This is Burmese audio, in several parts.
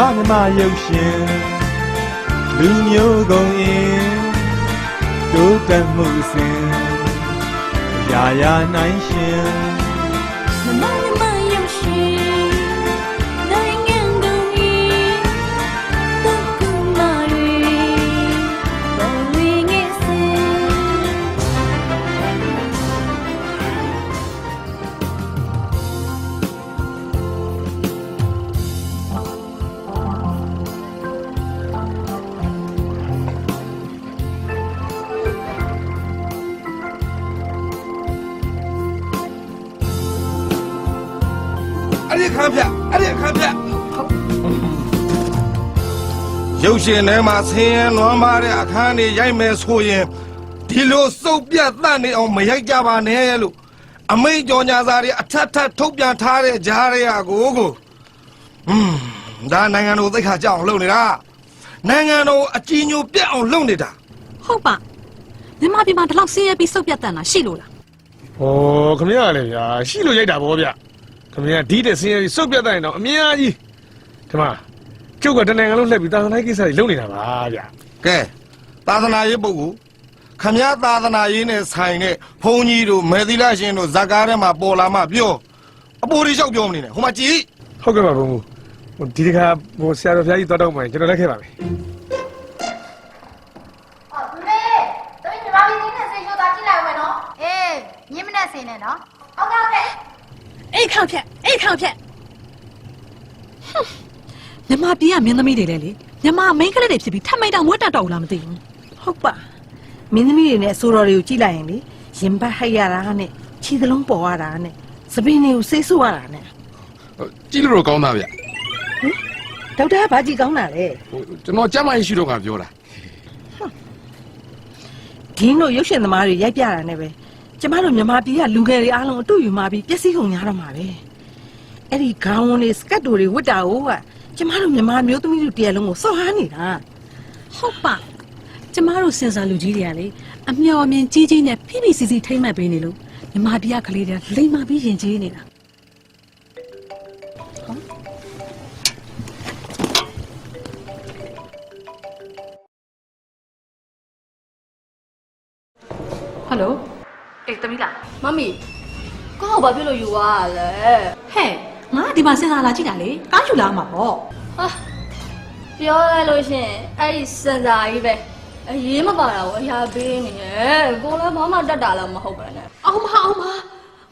မြန်မာရုပ်ရှင်လူမျိုးကုန်ရင်တိုးတက်မှုစဉ်ရာရာနိုင်ရှင်မြန်မာရုပ်ရှင်နိုင်ငံကုန်ရင်တိုးကူမာရီပေါ်ဝင်းငယ်စင်အဲ့ဒီခမ်းပြရုပ်ရှင်ထဲမှာဆင်းရဲနွမ်းပါတဲ့အခန်းတွေရိုက်မယ်ဆိုရင်ဒီလိုစုပ်ပြတ်တတ်နေအောင်မရိုက်ကြပါနဲ့လို့အမိန့်ကြော်ညာစာတွေအထက်ထပ်ထုတ်ပြန်ထားတဲ့ကြားရကိုဒါနိုင်ငံတော်သိက္ခာကျအောင်လုပ်နေတာနိုင်ငံတော်အကြီးညိုပြတ်အောင်လုပ်နေတာဟုတ်ပါမြန်မာပြည်မှာဒီလောက်ဆင်းရဲပြီးစုပ်ပြတ်တတ်တာရှိလို့လားဟောခမရလေဗျာရှိလို့ရိုက်တာဗောဗျခမရဒီတဲ့ဆင်းရဲပြီးစုပ်ပြတ်တတ်ရင်တော့အများကြီးဒီမှာကျုပ်ကတနိုင်ငံလုံးလှည့်ပြီးသာသနာ့ကိစ္စတွေလုပ်နေတာပါဗျကဲသာသနာရေးပုဂ္ဂိုလ်ခမရသာသနာရေးနဲ့ဆိုင်တဲ့ဘုန်းကြီးတို့မေသီလရှင်တို့ဇာကားထဲမှာပေါ်လာမှပြောအပေါ်ကြီးလျှောက်ပြောမနေနဲ့ဟိုမှာကြည့်ဟုတ်ကဲ့ပါဘုံဒီတခါဆရာတော်ဘုရားကြီးတောက်တော့မှကျွန်တော်လက်ခဲ့ပါမယ်အော်သူလေးတို့ညီမလေးနဲ့ဆေးချိုးသားကြည့်လိုက်မယ်နော်အေးညမနဲ့ဆေးနဲ့နော်ဟုတ်ကဲ့အိတ်ခေါက်ဖြက်မြန်မာပြည်ကမင်းသမီးတွေလည်းလေမြန်မာမိန်းကလေးတွေဖြစ်ပြီးထပ်မိတ်တောင်မွတ်တတ်တော့ဘူးလားမသိဘူးဟုတ်ပါမင်းသမီးတွေနဲ့အဆိုတော်တွေကိုကြည့်လိုက်ရင်လေရင်ပတ်ဟိုက်ရတာနဲ့ခြေသလုံးပေါ်ရတာနဲ့သပင်းတွေကိုဆေးဆူရတာနဲ့ကြည့်လို့ကောင်းတာဗျဒေါက်တာကဘာကြည့်ကောင်းတာလဲကျွန်တော်ကျမ်းမာရေးရှိတော့ကပြောတာဒီတို့ရုပ်ရှင်သမားတွေရိုက်ပြတာနဲ့ပဲကျမတို့မြန်မာပြည်ကလူငယ်တွေအားလုံးအတူယူมาပြီးပျက်စီးကုန်ကြတော့မှာပဲအဲ့ဒီခေါင်းဝန်းတွေစကတ်တွေဝတ်တာကိုကကျမတို့မြန်မာမျိုးသမီးတို့တရားလုံးကိုစော်ကားနေတာဟုတ်ပါကျမတို့စင်စာလူကြီးတွေကလေအမျှော်အမြင်ကြီးကြီးနဲ့ဖိဖိစီစီထိမ့်မှတ်ပေးနေလို့မြန်မာပြည်ကကလေးတွေလိမ္မာပြီးရင်ကြီးနေတာဟယ်လိုအေးတမီးလားမမီကောင်းဘာဖြစ်လို့ယူသွားရလဲဟဲ့ငါဒီမှာစင်စာလာကြည့်တာလေကားယူလာမှာပေါ့ဟာပြောရလို့ရှင်အဲ့ဒီစင်စာကြီးပဲအရေးမပါတာကိုအရာပေးနေရဲ့ကိုလည်းဘာမှတတ်တာလည်းမဟုတ်ပဲနဲ့အောင်မ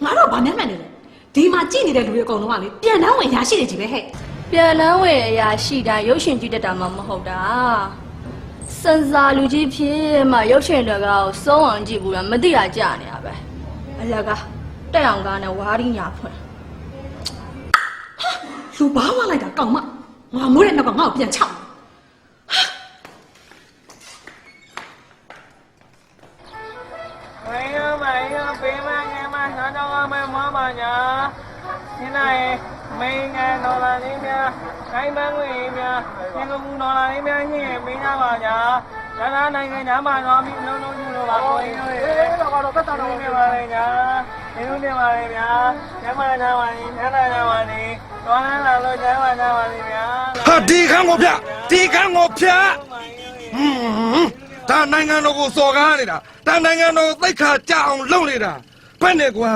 ငါတော့ဗာမျက်မှန်နေတယ်ဒီမှာကြည့်နေတဲ့လူတွေအကုန်လုံးကလေပြန်နှောင်းဝင်ရရှိနေကြပဲဟဲ့ပြန်နှောင်းဝင်အရာရှိတိုင်းရုပ်ရှင်ကြည့်တတ်တာမှမဟုတ်တာစင်စာလူကြီးဖြစ်မှရုပ်ရှင်တွေကစောအောင်ကြည့်ဘူးလားမသိတာကြာနေတာပဲအလကားတက်အောင်ကားနဲ့ဝါးရင်းညာဖွင့်လူဘာမှလိုက်တာကောင်းမငါမိုးတဲ့နောက်ကငါ့ကိုပြန်ချောက်没有北满年嘛，上朝我们妈妈家，现在没干到了那边，开门那边，那个木到了那边去，没啥玩家，咱俩那个家嘛，咱们弄去了吧，所以那个都不打了，没嘛的家，没有的嘛的家，家嘛家嘛的，家那家嘛的，多难了都家嘛家嘛的家。哈，抵抗我骗，ဒါနိုင်ငံတော်ကိုစော်ကားနေတာဒါနိုင်ငံတော်သိက္ခာကျအောင်လုပ်နေတာဘယ်နဲ့ကွာ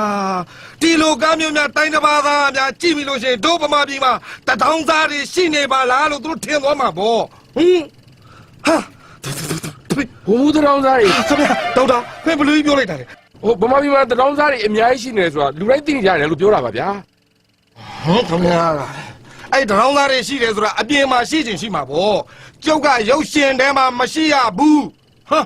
ဒီလိုကားမျိုးများတိုင်းတစ်ပါးသားများကြည့်ပြီလို့ရှိရင်ဒုဗမာပြည်မှာတထောင်သားတွေရှိနေပါလားလို့သူတို့ထင်သွားမှာပေါ့ဟာဘုံတထောင်သားတွေခင်ဗျာဒေါက်တာဖင်ဘလူးကြီးပြောလိုက်တာလေဟိုဗမာပြည်မှာတထောင်သားတွေအများကြီးရှိနေတယ်ဆိုတာလူတိုင်းသိနေကြတယ်လို့ပြောတာပါဗျာခင်ဗျာအဲ့တထောင်သားတွေရှိတယ်ဆိုတာအပြင်မှာရှိချင်ရှိမှာပေါ့ကျုပ်ကရုပ်ရှင်ထဲမှာမရှိရဘူးဟာ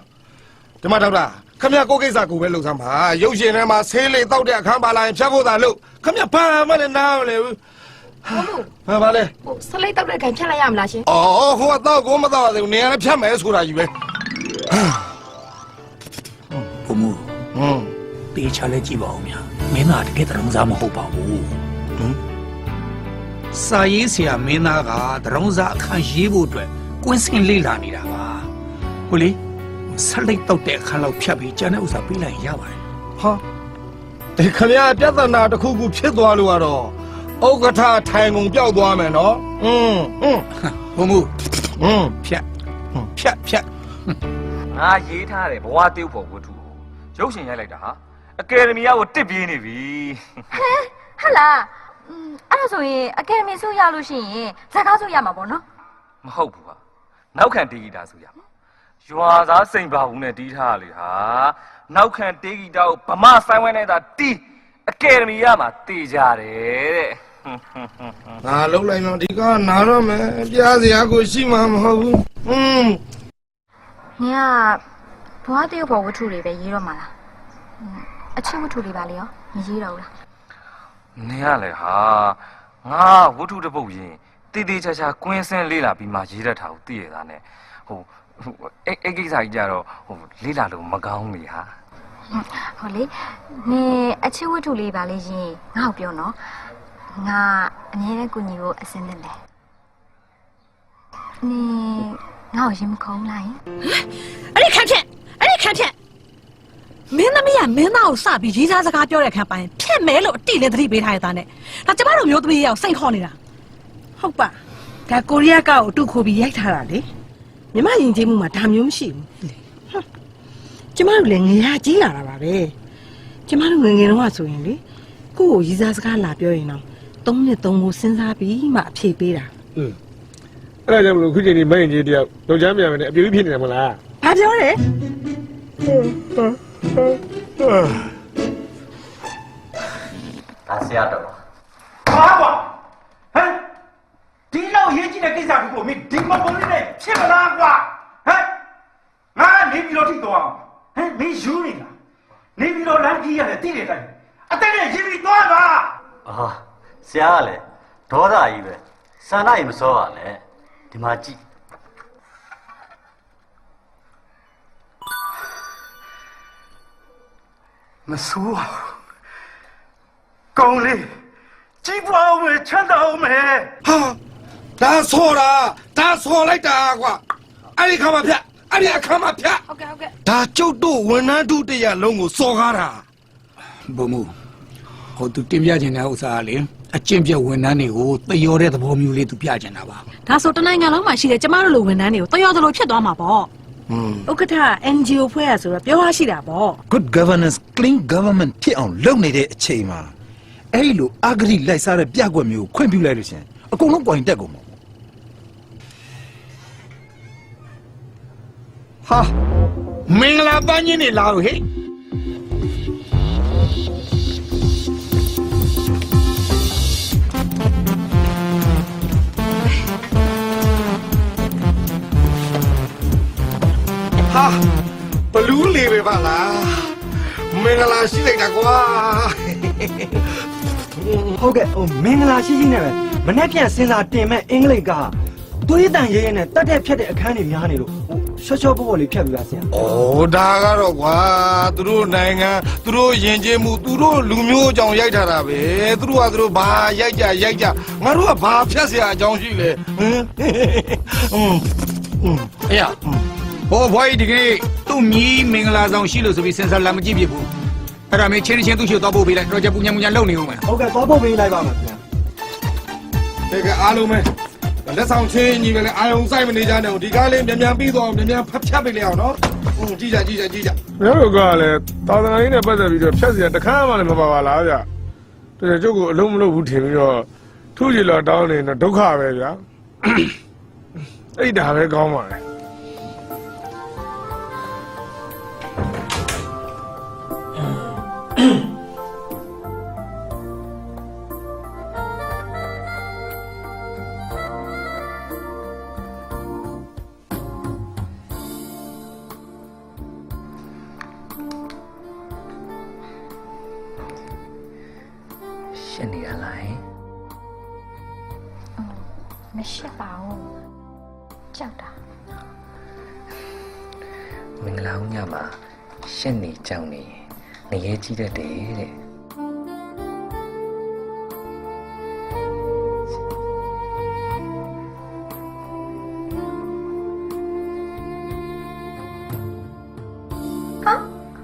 ဒီမှာဒေါက်တာခမရကိုကိစ္စကိုပဲလှုပ်သမ်းပါရုပ်ရှင်ထဲမှာဆေးလေးတောက်တဲ့အခန်းပါလာရင်ဖြတ်ဖို့သာလို့ခမရဘာမှလည်းနားမလဲဘူးဟာဘာလဲဟိုဆလိတ်တောက်တဲ့ခံဖြတ်လိုက်ရမလားရှင်အော်ဟိုကတော့ကိုမတော့သေးဘူးနေရာနဲ့ဖြတ်မယ်ဆိုတာကြီးပဲဘုံမတေချာလဲကြည့်ပါဦးများမင်းသားတကယ်တရုံစားမဟုတ်ပါဘူးစာရေးဆရာမင်းသားကတရုံစားအခန်းရေးဖို့အတွက်ကွင်းစင်လေ့လာနေတာပါဟုတ်လေဆက်လိုက်တော့တဲ့အခါလောက်ဖြတ်ပြီးကျန်တဲ့ဥစ္စာပေးလိုက်ရပါတယ်ဟာဒီခမရပြဿနာတစ်ခုခုဖြစ်သွားလို့ကတော့ ဥက္ကဋ္ဌထိုင်ကုန်ပြောက်သွားမယ်နော်ဘုံမူဖြတ်ဖြတ် ငါရေးထားတယ်ဘဝတေးဖို့ဝတ္ထုကိုရုပ်ရှင်ရိုက်လိုက်တာဟာအကယ်ဒမီကကိုတစ်ပြေးနေပြီဟဲ့လားအဲ့ဒါဆိုရင်အကယ်ဒမီဆုရလို့ရှိရင်ဇာတ်ကားဆုရမှာပေါ့နော်မဟုတ်ဘူးဟာနောက်ခံတေးဂီတာဆုရမှာရွာသားစိန်ပါဘူးနဲ့တီးထားလေဟာနောက်ခံတေးဂီတာကိုဗမာဆိုင်ဝဲနေတာတီးအကယ်ဒမီရမှာတေးကြတယ်တဲ့ငါလုံးလိုက်တော့ဒီကနာတော့မယ်ပြားစရာကိုရှိမှာမဟုတ်ဘူးနင်ကဘဝတေးဖို့ဝတ္ထုတွေပဲရေးတော့မှာလားအချစ်ဝတ္ထုတွေပါလေရောမရေးတော့ဘူးလားနင်ကလေဟာငါဝတ္ထုတစ်ပုတ်ရင်တေးသေးချာချာကွင်းစင်းလေးလာပြီးမှရေးတတ်တာကိုသိရတာနဲ့ဟိုအဲ့ကိစ္စကြီးကြတော့လေးလာလို့မကောင်းလေဟာဟိုလေနင်အချစ်ဝတ္ထုလေးပါလေရင်ငါ့ကိုပြောနော်ငါအမြဲတမ်းကိုညီကိုအစင်းတင်တယ်နင်ငါ့ကိုရင်မခုံးလိုက်အဲ့ဒီခံဖြတ်မင်းသမီးကမင်းသားကိုစပြီးရေးစားစကားပြောတဲ့ခံပိုင်းဖြတ်မဲလို့အတိလည်းသတိပေးထားရတာနဲ့ဒါကျမတို့မျိုးသမီးရောက်စိတ်ခေါ်နေတာဟုတ်ပါဒါကိုရီးယားကောက်အတုခိုးပြီးရိုက်ထားတာလေမြမယဉ်ကျေးမှုမှာဒါမျိုးမရှိဘူးကျမတို့လည်းငရကြီးလာတာပါပဲကျမတို့ငငယ်တော့ဆိုရင်လေကိုယ့်ကိုရေးစားစကားလာပြောရင်တော့3 နှစ် 3မိုးစဉ်းစားပြီးမှအဖြေပေးတာအဲ့ဒါကြောင့်မလို့ခုချိန်ဒီမယဉ်ကျေးတယောက်ယောက်ျားမြန်မယ်နဲ့အပြည့်ဖြစ်နေတယ်မလားဘာပြောလဲဒါဆရာတော်ဟာကွာဟမ်ဒီလောက်ရေးကြည့်တဲ့ကိစ္စကိုမင်းဒီမပုံလေးနဲ့ဖြစ်မလားကွာဟမ်ငါနေပြီးတော့ထိသွားဟမ်မင်းယူနေလားနေပြီးတော့လမ်းကြီးရတယ်တိတယ်တိုင်းအတက်နဲ့ရေးပြီးသွားပါအာဆရာကလည်းဒေါသကြီးပဲစန္ဒရင်မစောပါနဲ့ဒီမှာကြည့်မဆိုးပါဘူးကောင်းလေကြည့်ပါဦးမယ်ချမ်းသာအောင်မယ်ဟာဒါဆော်လိုက်တာကွာအဲ့ဒီခါမှဖြတ်အဲ့ဒီအခါမှဖြတ်ဟုတ်ကဲ့ဒါကျုပ်တို့ဝန်ထမ်းတို့တရလုံးကိုစော်ကားတာဘုံမူဟိုသူတင်ပြခြင်းတဲ့ဥစ္စာကလေအကျင့်ပြဝန်ထမ်းတွေကိုတယောတဲ့သဘောမျိုးလေးသူပြချင်တာပါဒါဆိုတနိုင်ငံလုံးမှာရှိတဲ့ကျမတို့လိုဝန်ထမ်းတွေကိုတယောသလိုဖြစ်သွားမှာပေါ့ဥက္ကဋ္ဌ NGO ဖွဲ့ရဆိုတော့ပြောရရှိတာပေါ့ Good governance clean government ဖြစ်အောင်လုပ်နေတဲ့အချိန်မှာအဲ့ဒီလိုအဂတိလိုက်စားတဲ့ပြကွက်မျိုးခွင့်ပြုလိုက်လို့ရှင်အကုန်လုံးပွိုင်တက်ကုန်မှာဟာမင်္ဂလာပန်းကြီးနေလာလို့ဟဲ့ဟာဘလူးလေးပဲပါလားမင်္ဂလာရှိလိုက်တာကွာဟုတ်ကဲ့မင်္ဂလာရှိနဲ့ပဲမနေ့ပြန်စဉ်းစားတင်မဲ့အင်္ဂလိပ်ကသွေးတန်ရဲရဲနဲ့တက်တဲ့ဖြတ်တဲ့အခန်းတွေများနေလို့ချောပေါ့လေးဖြတ်ပြီးပါဆရာ။ဩဒါကတော့ကွာသူတို့နိုင်ငံသူတို့ယဉ်ကျေးမှုသူတို့လူမျိုးအကြောင်းရိုက်ထားတာပဲသူတို့ကသူတို့ဘာရိုက်ကြငါတို့ကဘာဖြတ်เสียအကြောင်းရှိလဲအေးဟိုဘွားကြီးဒီကနေ့သူ့မြီးမင်္ဂလာဆောင်ရှိလို့ဆိုပြီးစဉ်းစားလာမကြည့်ပြဘူးအဲ့ဒါမင်းချင်းသူ့ချို့သွားပို့ပေးလိုက်တော့ကြပူညာလုံနေဦးမယ်ဟုတ်ကဲ့သွားပို့ပေးလိုက်ပါမယ်ဗျာတကယ်အားလုံးပဲလက်ဆောင်ချင်းညီပဲလေအာယုံစိုက်မနေကြနဲ့ဒီကားလေးမြန်ပြီးတော့မြန်ဖတ်ဖြတ်ပေးလိုက်အောင်နော်ကြည့်ကြမျိုးတို့ကလည်းသာသနာရေးနဲ့ပတ်သက်ပြီးတော့ဖြတ်စရာတခါမှလည်းမပါပါလားဗျာတကယ်ကျုပ်ကအလုံးမလုပ်ဘူးထင်ပြီးတော့ထူးကြည်လာတောင်းနေတော့ဒုက္ခပဲဗျာအဲ့ဒါပဲကောင်းပါလေရှင်းနေရလားမရှက်ပါဘူးကြောက်တာမင်္ဂလာဦးညမှာရှင်းနေကြောက်နေငရဲကြီးတတ်တယ်တဲ့ဟာ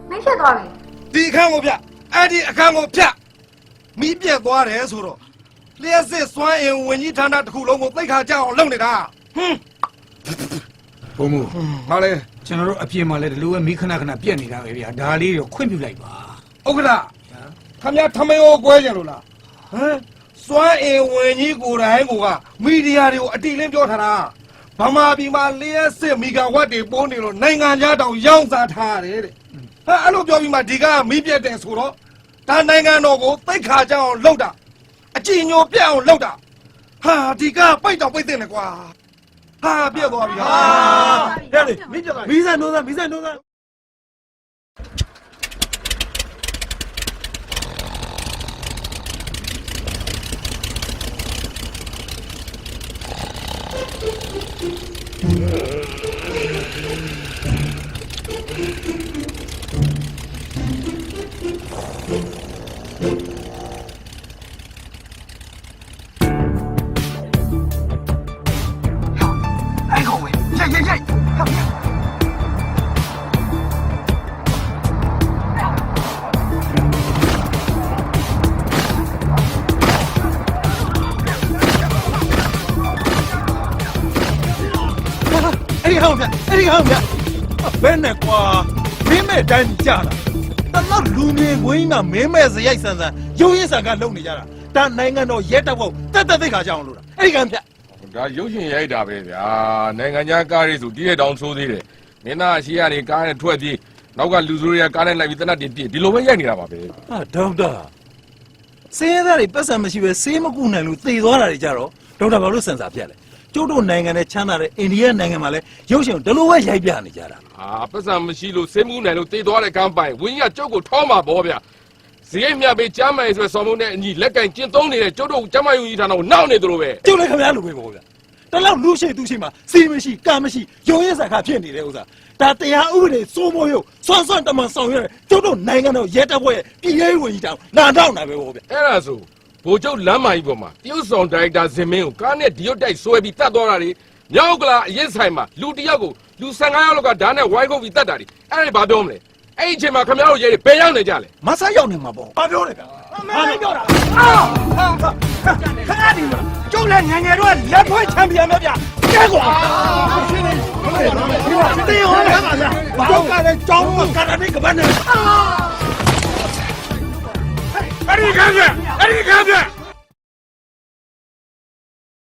မင်းဖြစ်သွားပြီဒီအခန်းကိုဖြတ်အဲ့ဒီအခန်းကိုဖြတ်မီးပြက်သွားတယ်ဆိုတော့ လျှက်စစ်စွမ်းအင်ဝင်ကြီးဌာနတစ်ခုလုံးကိုသိခါကြအောင်လုပ်နေတာဟွန်း ဘုံမူ ဟာလေ ကျွန်တော်တို့အပြင်မှာလည်းဒီလိုပဲမိခဏခဏပြက်နေတာပဲဗျာဒါလေးတော့ခွင့်ပြုလိုက်ပါ ဥက္ကဋ္ဌခမရထမင်းကိုကွဲကြလို့လားဟမ်စွမ်းအင်ဝင်ကြီးကိုယ်တိုင်ကမီဒီယာတွေကိုအတိလင်းပြောထားတာဗမာပြည်မှာလျှက်စစ်မီဂါဝတ်တွေပိုးနေလို့နိုင်ငံခြားတောင်ရောင်းစားထားရတယ်တဲ့ဟာအဲ့လိုပြောပြီးမှဒီကမီးပြတ်တယ်ဆိုတော့ဒါနိုင်ငံတော်ကိုသိခါကြအောင်လုပ်တာအကြည်ညိုပြတ်အောင်လုပ်တာဟာဒီကပိတ်တော့ပိတ်တဲ့နဲ့ကွာဟာပြတ်သွားပြီဟာဟဲ့လေမီးပြတ်သွားပြီမီးစံနိုးသားမီးစံနိုးသား 哎，各位，အဲ့ဒီဟောင်းဗျဘယ်နဲ့ကွာမင်းမဲ့တိုင်းကြတာတလောက်လူမြင်ဝင်းကမင်းမဲ့စရိုက်ဆန်ဆန်ရုံရင်းဆန်ကလုံနေကြတာဒါနိုင်ငံတော်ရဲတပ်ဖွဲ့တက်သိခါကြအောင်လို့အဲ့ဒီကံဗျ ဒါရုပ်ရှင်ရိုက်တာပဲဗျာနိုင်ငံခြားကားရေးဆိုတည့်ရတောင်ဆိုးသေးတယ်မင်းသားအရှိရနေကားနဲ့ထွက်ပြေးနောက်ကလူစုတွေကကားနဲ့လိုက်ပြီးတနတ်တင်ပြဒီလိုပဲရိုက်နေတာပါပဲ ဟာဒေါက်တာစေးသားတွေပတ်စံမရှိပဲစေးမကူနိုင်လို့သေသွားတာတွေကြတော့ဒေါက်တာဘာလို့စင်စာပြက်လဲကျုပ်တို့နိုင်ငံနဲ့ချမ်းသာတဲ့အိန္ဒိယနိုင်ငံမှာလည်းရုပ်ရှင်ဒီလိုပဲရိုက်ပြနေကြတာ ပတ်စံမရှိလို့စေးမှုနိုင်လို့တေးသွားတဲ့ကမ်းပိုင်ဝင်းကြီးကကျုပ်ကိုထောမှာပေါ့ဗျာဇေယျမြပေးကျမ်းမိုင်ဆိုဆော်မုံနဲ့အညီလက်ကင်ကျင်းသုံးနေတဲ့ကျုပ်တို့ကျမ်းမိုင်ယူကြီးဌာနကိုနှောက်နေသလိုပဲ ကျုပ်လည်းခင်ဗျားလိုပဲပေါ့ဗျာတလောက်လူရှိသူရှိမှာစီမရှိကံမရှိရုံရင်းစားခါဖြစ်နေတဲ့ဥစ္စာဒါတရားဥပဒေစိုးမိုးရုပ်စွမ်းတမန်ဆောင်ရွက်ကျုပ်တို့နိုင်ငံတော်ရဲတပ်ဖွဲ့ရဲ့ပြည်ရေးဝင်ကြီးတောင်လာတော့နာပဲပေါ့ဗျာ အဲ့ဒါဆိုဘိုလ်ချုပ်လမ်းမကြီးပေါ်မှာတရုတ်ဆောင်ဒါရိုက်တာဇင်မင်းကိုကားနဲ့ဒီရုတ်တိုက်ဆွဲပြီးတတ်သွားတာတွေမြောက်ကလာအရင်ဆိုင်မှာလူတယောက်ကိုလူ15ယောက်လောက်ကဓာတ်နဲ့ဝိုင်းခုတ်ပြီးတတ်တာတွေအဲ့ဒါဘာပြောမလဲအဲ့ဒီအချိန်မှာခင်ဗျားတို့ရဲတွေဘယ်ရောက်နေကြလဲ မဆားရောက်နေမှာပေါ့ဘာပြောလဲဗျာ မင်းပြောတာခဏဒီမှာကျုပ်လည်းငငယ်တော့လက်ဖွဲ့ချန်ပီယံပဲဗျာကဲကွာတေးဟောတယ်ပါဗျာကျုပ်ကလည်းကြောင်းကာရာတေကပတ်နေအဲ့ဒီကံပြ